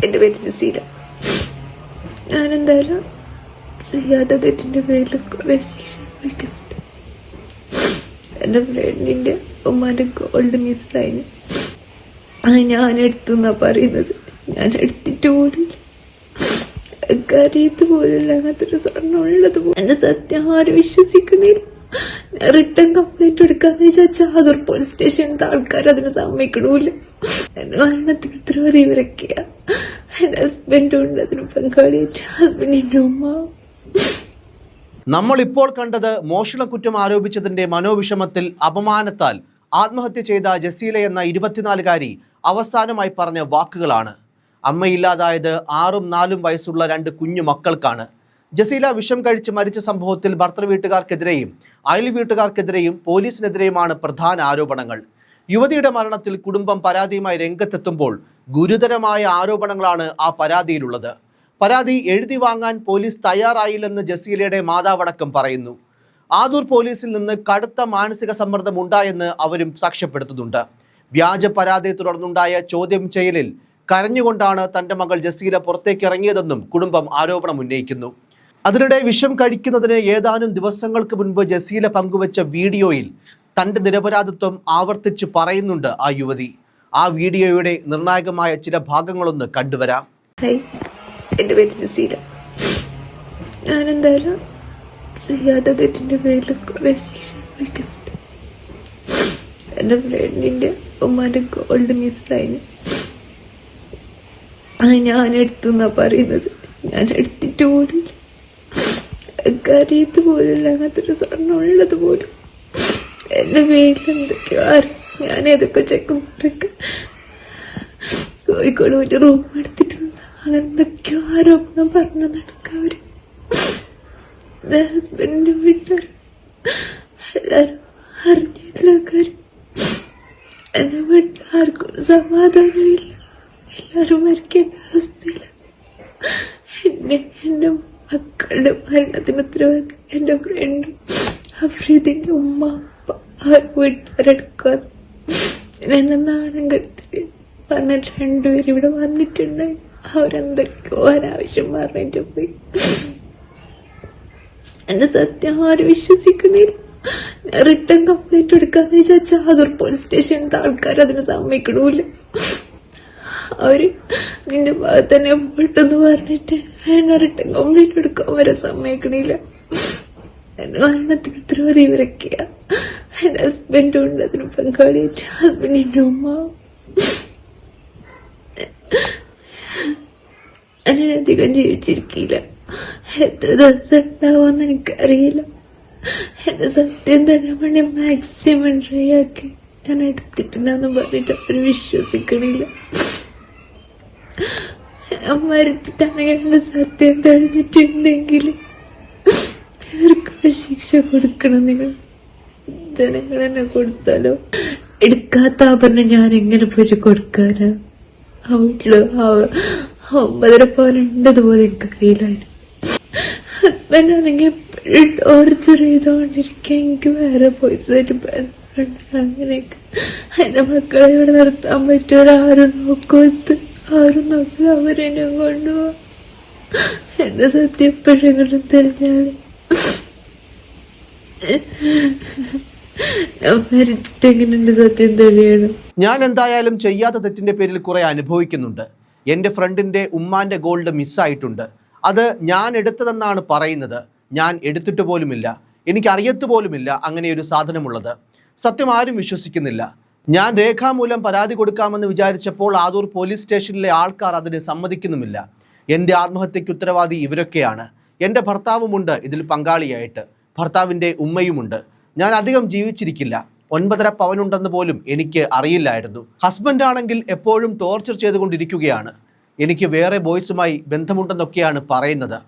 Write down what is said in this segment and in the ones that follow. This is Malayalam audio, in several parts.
എൻ്റെ പേര് ജസീല. ഞാനെന്തായാലും ചെയ്യാത്ത തെറ്റിൻ്റെ പേരിൽ കുറേ ശിക്ഷ വയ്ക്കുന്നുണ്ട്. എൻ്റെ ഫ്രണ്ടിൻ്റെ ഉമ്മാൻ്റെ ഗോൾഡ് മിസ്സായിന്. അത് ഞാൻ എടുത്തെന്നാ പറയുന്നത്. ഞാൻ എടുത്തിട്ട് പോലില്ല, കറിയത്ത് പോലില്ല. അങ്ങനത്തെ ഒരു സ്വർണ്ണം ഉള്ളത് പോലെ എന്നെ സത്യം ആരും വിശ്വസിക്കുന്നില്ല. ഞാൻ റിട്ടേൺ കംപ്ലൈന്റ് എടുക്കാന്ന് വിചാരിച്ചാൽ അതൊരു പോലീസ് സ്റ്റേഷനിലത്തെ ആൾക്കാർ അതിന് സമ്മതിക്കണമില്ല. എന്റെ മരണത്തിന് ഉത്തരവാദി ഇവരൊക്കെയാ. എന്റെ ഹസ്ബൻഡും ഉണ്ട് അതിന് പങ്കാളിയായിട്ട്, ഹസ്ബൻഡിന്റെ ഉമ്മ. നമ്മൾ ഇപ്പോൾ കണ്ടത് മോഷണക്കുറ്റം ആരോപിച്ചതിന്റെ മനോവിഷമത്തിൽ അപമാനത്താൽ ആത്മഹത്യ ചെയ്ത ജസീല എന്ന 24-കാരി അവസാനമായി പറഞ്ഞ വാക്കുകളാണ്. അമ്മയില്ലാതായത് 6ഉം 4ഉം വയസ്സുള്ള 2 കുഞ്ഞു മക്കൾക്കാണ്. ജസീല വിഷം കഴിച്ച് മരിച്ച സംഭവത്തിൽ ഭർത്തൃ വീട്ടുകാർക്കെതിരെയും അയൽ വീട്ടുകാർക്കെതിരെയും പോലീസിനെതിരെയുമാണ് പ്രധാന ആരോപണങ്ങൾ. യുവതിയുടെ മരണത്തിൽ കുടുംബം പരാതിയുമായി രംഗത്തെത്തുമ്പോൾ ഗുരുതരമായ ആരോപണങ്ങളാണ് ആ പരാതിയിലുള്ളത്. പരാതി എഴുതി വാങ്ങാൻ പോലീസ് തയ്യാറായില്ലെന്ന് ജസീലയുടെ മാതാവടക്കം പറയുന്നു. ആദൂർ പോലീസിൽ നിന്ന് കടുത്ത മാനസിക സമ്മർദ്ദം ഉണ്ടായെന്ന് അവരും സാക്ഷ്യപ്പെടുത്തുന്നുണ്ട്. വ്യാജ പരാതിയെ തുടർന്നുണ്ടായ ചോദ്യം ചെയ്യലിൽ കരഞ്ഞുകൊണ്ടാണ് തൻ്റെ മകൾ ജസീല പുറത്തേക്കിറങ്ങിയതെന്നും കുടുംബം ആരോപണം ഉന്നയിക്കുന്നു. അതിനിടെ വിഷം കഴിക്കുന്നതിന് ഏതാനും ദിവസങ്ങൾക്ക് മുൻപ് ജസീല പങ്കുവച്ച വീഡിയോയിൽ തൻ്റെ നിരപരാധിത്വം ആവർത്തിച്ച് പറയുന്നുണ്ട് ആ യുവതി. ആ വീഡിയോയുടെ നിർണായകമായ ചില ഭാഗങ്ങളൊന്ന് കണ്ടുവരാം. എൻ്റെ പേര് ജസീല. ഞാനെന്തായാലും ചെയ്യാത്ത തെറ്റിൻ്റെ പേരിൽ കുറേ ശിക്ഷ വയ്ക്കുന്നുണ്ട്. എൻ്റെ ഫ്രണ്ടിൻ്റെ ഉമ്മാൻ്റെ ഗോൾഡ് മിസ്സായിന്. അത് ഞാൻ എടുത്തെന്നാ പറയുന്നത്. ഞാൻ എടുത്തിട്ട് പോലില്ല, കറിയത്ത് പോലില്ല. അങ്ങനത്തെ ഒരു സ്വർണ്ണം ഉള്ളത് പോലും എൻ്റെ പേരിൽ എന്തൊക്കെയോ ഞാൻ ഏതൊക്കെ ചെക്കന്മാരൊക്കെ കോഴിക്കോട് പോയിട്ട് റൂം എടുത്തിട്ട് നിന്ന് അങ്ങനെ എന്തൊക്കെയോ ആരോപണം പറഞ്ഞു നടക്കുക. അവര് ഹസ്ബൻഡിന്റെ വീട്ടുകാർ എല്ലാരും അറിഞ്ഞില്ല. കാര്യം എൻ്റെ വീട്ടിൽ ആർക്കും സമാധാനമില്ല. എല്ലാവരും മരിക്കേണ്ട അവസ്ഥയില്ല. എൻ്റെ മക്കളുടെ മരണത്തിന് ഉത്തരവാദി എൻ്റെ ഫ്രണ്ടും അഫ്രീദിൻ്റെ ഉമ്മ അപ്പ അവർ വീട്ടുകാരെടുക്കാതെ എന്നെ നാണം കെടുത്തി പറഞ്ഞിട്ട് 2 പേര് ഇവിടെ വന്നിട്ടുണ്ടായി. അവരെന്തൊക്കെയോ അനാവശ്യം പറഞ്ഞിട്ട് പോയി. എന്നെ സത്യം ആരും വിശ്വസിക്കുന്നില്ല. ഞാൻ റിട്ടേൺ കംപ്ലൈന്റ് എടുക്കാന്ന് വിചാരിച്ചാൽ അതൊരു പോലീസ് സ്റ്റേഷനിലത്തെ ആൾക്കാർ അതിന് സമ്മതിക്കണമില്ല. അവര് നിന്റെ ഭാഗത്ത് തന്നെ പോട്ടെന്ന് പറഞ്ഞിട്ട് എന്നെ റിട്ടേൺ കംപ്ലൈന്റ് എടുക്കാൻ വരെ സമ്മതിക്കണില്ല. എന്റെ മരണത്തിന് ഉത്തരവാദി ഇവരൊക്കെയാ. എന്റെ ഹസ്ബൻഡും ഉണ്ട് അതിന് പങ്കാളിയായിട്ട്, ഹസ്ബൻഡിന്റെ ഉമ്മ. ഞാനധികം ജീവിച്ചിരിക്കില്ല. എത്ര ദിവസം ഉണ്ടാവുമെന്ന് എനിക്കറിയില്ല. എന്റെ സത്യം തടയാൻ വേണ്ടി മാക്സിമം ട്രൈ ആക്കി ഞാൻ എടുത്തിട്ടുണ്ടെന്ന് പറഞ്ഞിട്ട് അവർ വിശ്വസിക്കണില്ല. ഞാൻ മരിച്ചിട്ടാണെങ്കിൽ എന്റെ സത്യം തെളിഞ്ഞിട്ടുണ്ടെങ്കിൽ ഇവർക്ക് ശിക്ഷ കൊടുക്കണം. നിങ്ങൾ ജനങ്ങൾ എന്നെ കൊടുത്താലോ? എടുക്കാത്ത ആഭരണം ഞാൻ എങ്ങനെ പോയി കൊടുക്കാനാ? ആ വീട്ടില് 9.5 പവൻ ഉണ്ടതുപോലെ എനിക്കറിയില്ലായിരുന്നു. ഹസ്ബൻഡ് ആണെങ്കിൽ എപ്പോഴും ടോർച്ചർ ചെയ്തോണ്ടിരിക്കാൻ എനിക്ക് വേറെ പോയിസായിട്ട് ബന്ധമുണ്ട്. അങ്ങനെയൊക്കെ എന്റെ മക്കളെ ഇവിടെ നിർത്താൻ പറ്റുമോ? ആരും നോക്കത്ത്, ആരും നോക്കില്ല. അവരെന്നെ കൊണ്ടുപോവാ. എന്റെ സത്യം എപ്പോഴെങ്കിലും തെളിഞ്ഞാല് ഞാൻ മരിച്ചിട്ട് എങ്ങനെയുണ്ട് സത്യം തെളിയണം? ഞാൻ എന്തായാലും ചെയ്യാത്ത തെറ്റിന്റെ പേരിൽ കുറെ അനുഭവിക്കുന്നുണ്ട്. എൻ്റെ ഫ്രണ്ടിൻ്റെ ഉമ്മാൻ്റെ ഗോൾഡ് മിസ്സായിട്ടുണ്ട്. അത് ഞാൻ എടുത്തതെന്നാണ് പറയുന്നത്. ഞാൻ എടുത്തിട്ട് പോലുമില്ല, എനിക്കറിയത്ത് പോലുമില്ല അങ്ങനെ ഒരു സാധനമുള്ളത്. സത്യം ആരും വിശ്വസിക്കുന്നില്ല. ഞാൻ രേഖാമൂലം പരാതി കൊടുക്കാമെന്ന് വിചാരിച്ചപ്പോൾ ആദൂർ പോലീസ് സ്റ്റേഷനിലെ ആൾക്കാർ അതിന് സമ്മതിക്കുന്നുമില്ല. എൻ്റെ ആത്മഹത്യയ്ക്ക് ഉത്തരവാദി ഇവരൊക്കെയാണ്. എൻ്റെ ഭർത്താവുമുണ്ട് ഇതിൽ പങ്കാളിയായിട്ട്, ഭർത്താവിൻ്റെ ഉമ്മയുമുണ്ട്. ഞാൻ അധികം ജീവിച്ചിരിക്കില്ല. 9.5 പവനുണ്ടെന്ന് പോലും എനിക്ക് അറിയില്ലായിരുന്നു. ഹസ്ബൻഡാണെങ്കിൽ എപ്പോഴും ടോർച്ചർ ചെയ്തുകൊണ്ടിരിക്കുകയാണ്. എനിക്ക് വേറെ ബോയ്സുമായി ബന്ധമുണ്ടെന്നൊക്കെയാണ് പറയുന്നത്.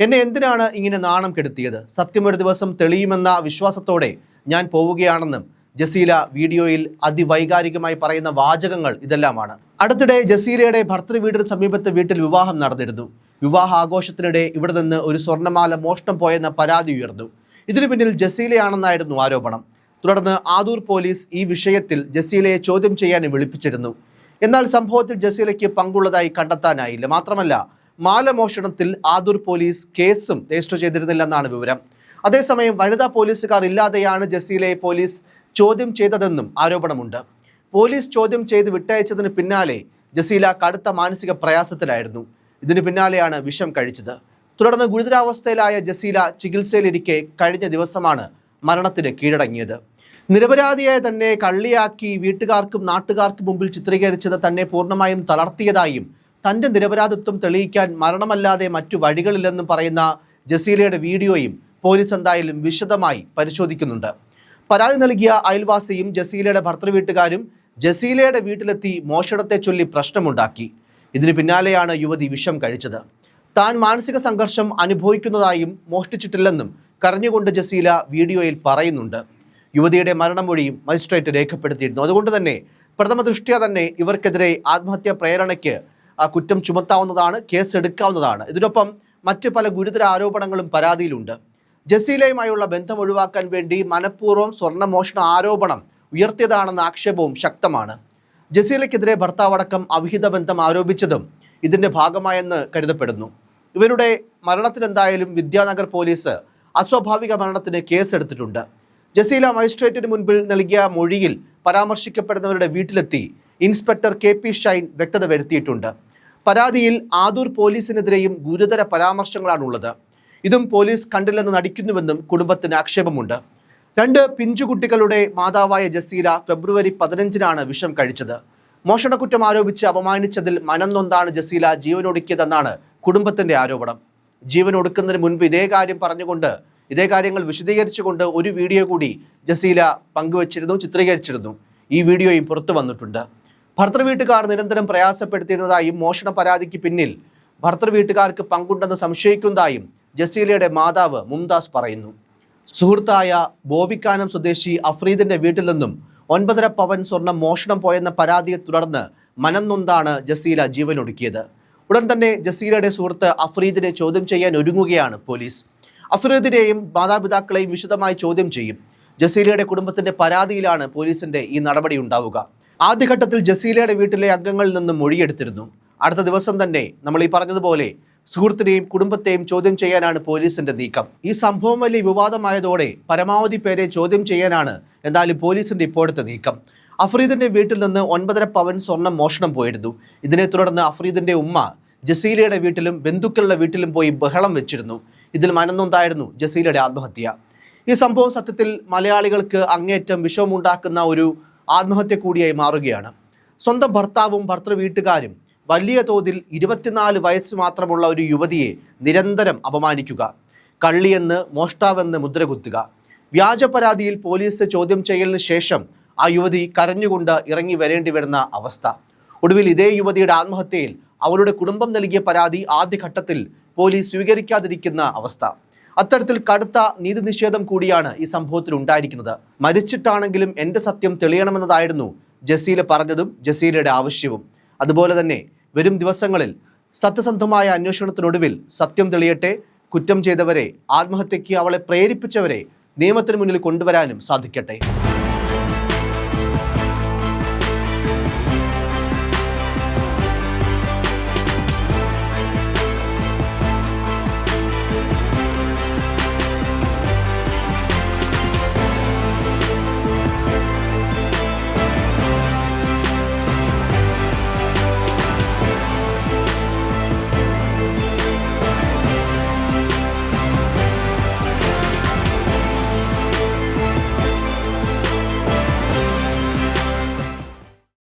എന്നെ എന്തിനാണ് ഇങ്ങനെ നാണം കെടുത്തിയത്? സത്യം ഒരു ദിവസം തെളിയുമെന്ന വിശ്വാസത്തോടെ ഞാൻ പോവുകയാണെന്നും ജസീല വീഡിയോയിൽ അതിവൈകാരികമായി പറയുന്ന വാചകങ്ങൾ ഇതെല്ലാമാണ്. അടുത്തിടെ ജസീലയുടെ ഭർത്തൃ വീടിന് സമീപത്തെ വീട്ടിൽ വിവാഹം നടന്നിരുന്നു. വിവാഹ ആഘോഷത്തിനിടെ ഇവിടെ നിന്ന് ഒരു സ്വർണ്ണമാല മോഷണം പോയെന്ന പരാതി ഉയർന്നു. ഇതിനു പിന്നിൽ ജസീലയാണെന്നായിരുന്നു ആരോപണം. തുടർന്ന് ആദൂർ പോലീസ് ഈ വിഷയത്തിൽ ജസീലയെ ചോദ്യം ചെയ്യാൻ വിളിപ്പിച്ചിരുന്നു. എന്നാൽ സംഭവത്തിൽ ജസീലയ്ക്ക് പങ്കുള്ളതായി കണ്ടെത്താനായില്ല. മാത്രമല്ല മാലമോഷണത്തിൽ ആദൂർ പോലീസ് കേസും രജിസ്റ്റർ ചെയ്തിരുന്നില്ലെന്നാണ് വിവരം. അതേസമയം വനിതാ പോലീസുകാർ ഇല്ലാതെയാണ് ജസീലയെ പോലീസ് ചോദ്യം ചെയ്തതെന്നും ആരോപണമുണ്ട്. പോലീസ് ചോദ്യം ചെയ്ത് വിട്ടയച്ചതിന് പിന്നാലെ ജസീല കടുത്ത മാനസിക പ്രയാസത്തിലായിരുന്നു. ഇതിനു പിന്നാലെയാണ് വിഷം കഴിച്ചത്. തുടർന്ന് ഗുരുതരാവസ്ഥയിലായ ജസീല ചികിത്സയിലിരിക്കെ കഴിഞ്ഞ ദിവസമാണ് മരണത്തിന് കീഴടങ്ങിയത്. നിരപരാധിയായ തന്നെ കള്ളിയാക്കി വീട്ടുകാർക്കും നാട്ടുകാർക്കും മുമ്പിൽ ചിത്രീകരിച്ചത് തന്നെ പൂർണ്ണമായും തളർത്തിയതായും തൻ്റെ നിരപരാധിത്വം തെളിയിക്കാൻ മരണമല്ലാതെ മറ്റു വഴികളില്ലെന്നും പറയുന്ന ജസീലയുടെ വീഡിയോയും പോലീസ് എന്തായാലും വിശദമായി പരിശോധിക്കുന്നുണ്ട്. പരാതി നൽകിയ അയൽവാസിയും ജസീലയുടെ ഭർത്തൃവീട്ടുകാരും ജസീലയുടെ വീട്ടിലെത്തി മോഷണത്തെ ചൊല്ലി പ്രശ്നമുണ്ടാക്കി. ഇതിനു പിന്നാലെയാണ് യുവതി വിഷം കഴിച്ചത്. താൻ മാനസിക സംഘർഷം അനുഭവിക്കുന്നതായും മോഷ്ടിച്ചിട്ടില്ലെന്നും കരഞ്ഞുകൊണ്ട് ജസീല വീഡിയോയിൽ പറയുന്നുണ്ട്. യുവതിയുടെ മരണമൊഴിയും മജിസ്ട്രേറ്റ് രേഖപ്പെടുത്തിയിരുന്നു. അതുകൊണ്ട് തന്നെ പ്രഥമ ദൃഷ്ട്യാ തന്നെ ഇവർക്കെതിരെ ആത്മഹത്യാ പ്രേരണയ്ക്ക് കുറ്റം ചുമത്താവുന്നതാണ്, കേസ് എടുക്കാവുന്നതാണ്. ഇതിനൊപ്പം മറ്റ് പല ഗുരുതര ആരോപണങ്ങളും പരാതിയിലുണ്ട്. ജസീലയുമായുള്ള ബന്ധം ഒഴിവാക്കാൻ വേണ്ടി മനഃപൂർവ്വം സ്വർണ്ണമോഷണ ആരോപണം ഉയർത്തിയതാണെന്ന ആക്ഷേപവും ശക്തമാണ്. ജസീലയ്ക്കെതിരെ ഭർത്താവടക്കം അവിഹിത ബന്ധം ആരോപിച്ചതും ഇതിൻ്റെ ഭാഗമായെന്ന് കരുതപ്പെടുന്നു. ഇവരുടെ മരണത്തിനെന്തായാലും വിദ്യാനഗർ പോലീസ് അസ്വാഭാവിക മരണത്തിന് കേസെടുത്തിട്ടുണ്ട്. ജസീല മജിസ്ട്രേറ്റിന് മുൻപിൽ നൽകിയ മൊഴിയിൽ പരാമർശിക്കപ്പെടുന്നവരുടെ വീട്ടിലെത്തി ഇൻസ്പെക്ടർ KP ഷൈൻ വ്യക്തത വരുത്തിയിട്ടുണ്ട്. പരാതിയിൽ ആദൂർ പോലീസിനെതിരെയും ഗുരുതര പരാമർശങ്ങളാണുള്ളത്. ഇതും പോലീസ് കണ്ടില്ലെന്ന് നടിക്കുന്നുവെന്നും കുടുംബത്തിന് ആക്ഷേപമുണ്ട്. 2 പിഞ്ചുകുട്ടികളുടെ മാതാവായ ജസീല ഫെബ്രുവരി 15-നാണ് വിഷം കഴിച്ചത്. മോഷണക്കുറ്റം ആരോപിച്ച് അപമാനിച്ചതിൽ മനംനൊന്താണ് ജസീല ജീവനൊടുക്കിയതെന്നാണ് കുടുംബത്തിന്റെ ആരോപണം. ജീവനൊടുക്കുന്നതിന് മുൻപ് ഇതേ കാര്യങ്ങൾ വിശദീകരിച്ചുകൊണ്ട് ഒരു വീഡിയോ കൂടി ജസീല ചിത്രീകരിച്ചിരുന്നു. ഈ വീഡിയോയും പുറത്തു വന്നിട്ടുണ്ട്. ഭർത്തൃവീട്ടുകാർ നിരന്തരം പ്രയാസപ്പെടുത്തിയിരുന്നതായും മോഷണ പരാതിക്ക് പിന്നിൽ ഭർത്തൃവീട്ടുകാർക്ക് പങ്കുണ്ടെന്ന് സംശയിക്കുന്നതായും ജസീലയുടെ മാതാവ് മുംതാസ് പറയുന്നു. സുഹൃത്തായ ബോവിക്കാനം സ്വദേശി അഫ്രീദിന്റെ വീട്ടിൽ നിന്നും 9.5 പവൻ സ്വർണം മോഷണം പോയെന്ന പരാതിയെ തുടർന്ന് മനംനൊന്താണ് ജസീല ജീവനൊടുക്കിയത്. ഉടൻ തന്നെ ജസീലയുടെ സുഹൃത്ത് അഫ്രീദിനെ ചോദ്യം ചെയ്യാൻ ഒരുങ്ങുകയാണ് പോലീസ്. അഫ്രീദിനെയും മാതാപിതാക്കളെയും വിശദമായി ചോദ്യം ചെയ്യും. ജസീലയുടെ കുടുംബത്തിന്റെ പരാതിയിലാണ് പോലീസിന്റെ ഈ നടപടി ഉണ്ടാവുക. ആദ്യഘട്ടത്തിൽ ജസീലയുടെ വീട്ടിലെ അംഗങ്ങളിൽ നിന്നും മൊഴിയെടുത്തിരുന്നു. അടുത്ത ദിവസം തന്നെ നമ്മൾ ഈ പറഞ്ഞതുപോലെ സുഹൃത്തിനെയും കുടുംബത്തെയും ചോദ്യം ചെയ്യാനാണ് പോലീസിന്റെ നീക്കം. ഈ സംഭവം വലിയ വിവാദമായതോടെ പരമാവധി പേരെ ചോദ്യം ചെയ്യാനാണ് എന്തായാലും പോലീസിന്റെ ഇപ്പോഴത്തെ നീക്കം. അഫ്രീദിന്റെ വീട്ടിൽ നിന്ന് 9.5 പവൻ സ്വർണം മോഷണം പോയിരുന്നു. ഇതിനെ തുടർന്ന് അഫ്രീദിന്റെ ഉമ്മ ജസീലയുടെ വീട്ടിലും ബന്ധുക്കളുടെ വീട്ടിലും പോയി ബഹളം വെച്ചിരുന്നു. ഇതിൽ മനംനൊന്തായിരുന്നു ജസീലയുടെ ആത്മഹത്യ. ഈ സംഭവം സത്യത്തിൽ മലയാളികൾക്ക് അങ്ങേയറ്റം വിഷമമുണ്ടാക്കുന്ന ഒരു ആത്മഹത്യ കൂടിയായി മാറുകയാണ്. സ്വന്തം ഭർത്താവും ഭർത്തൃവീട്ടുകാരും വലിയ തോതിൽ 24 വയസ്സ് മാത്രമുള്ള ഒരു യുവതിയെ നിരന്തരം അപമാനിക്കുക, കള്ളിയെന്ന് മോഷ്ടാവെന്ന് മുദ്രകുത്തുക, വ്യാജ പരാതിയിൽ പോലീസ് ചോദ്യം ചെയ്യലിന് ശേഷം ആ യുവതി കരഞ്ഞുകൊണ്ട് ഇറങ്ങി വരേണ്ടി വരുന്ന അവസ്ഥ. ഒടുവിൽ ഇതേ യുവതിയുടെ ആത്മഹത്യയിൽ അവരുടെ കുടുംബം നൽകിയ പരാതി ആദ്യഘട്ടത്തിൽ പോലീസ് സ്വീകരിക്കാതിരിക്കുന്ന അവസ്ഥ. അത്തരത്തിൽ കടുത്ത നീതി നിഷേധം കൂടിയാണ് ഈ സംഭവത്തിൽ ഉണ്ടായിരിക്കുന്നത്. മരിച്ചിട്ടാണെങ്കിലും എൻ്റെ സത്യം തെളിയണമെന്നതായിരുന്നു ജസീല പറഞ്ഞതും ജസീലയുടെ ആവശ്യവും. അതുപോലെ തന്നെ വരും ദിവസങ്ങളിൽ സത്യസന്ധമായ അന്വേഷണത്തിനൊടുവിൽ സത്യം തെളിയട്ടെ. കുറ്റം ചെയ്തവരെ, ആത്മഹത്യയ്ക്ക് അവളെ പ്രേരിപ്പിച്ചവരെ നിയമത്തിന് മുന്നിൽ കൊണ്ടുവരാനും സാധിക്കട്ടെ.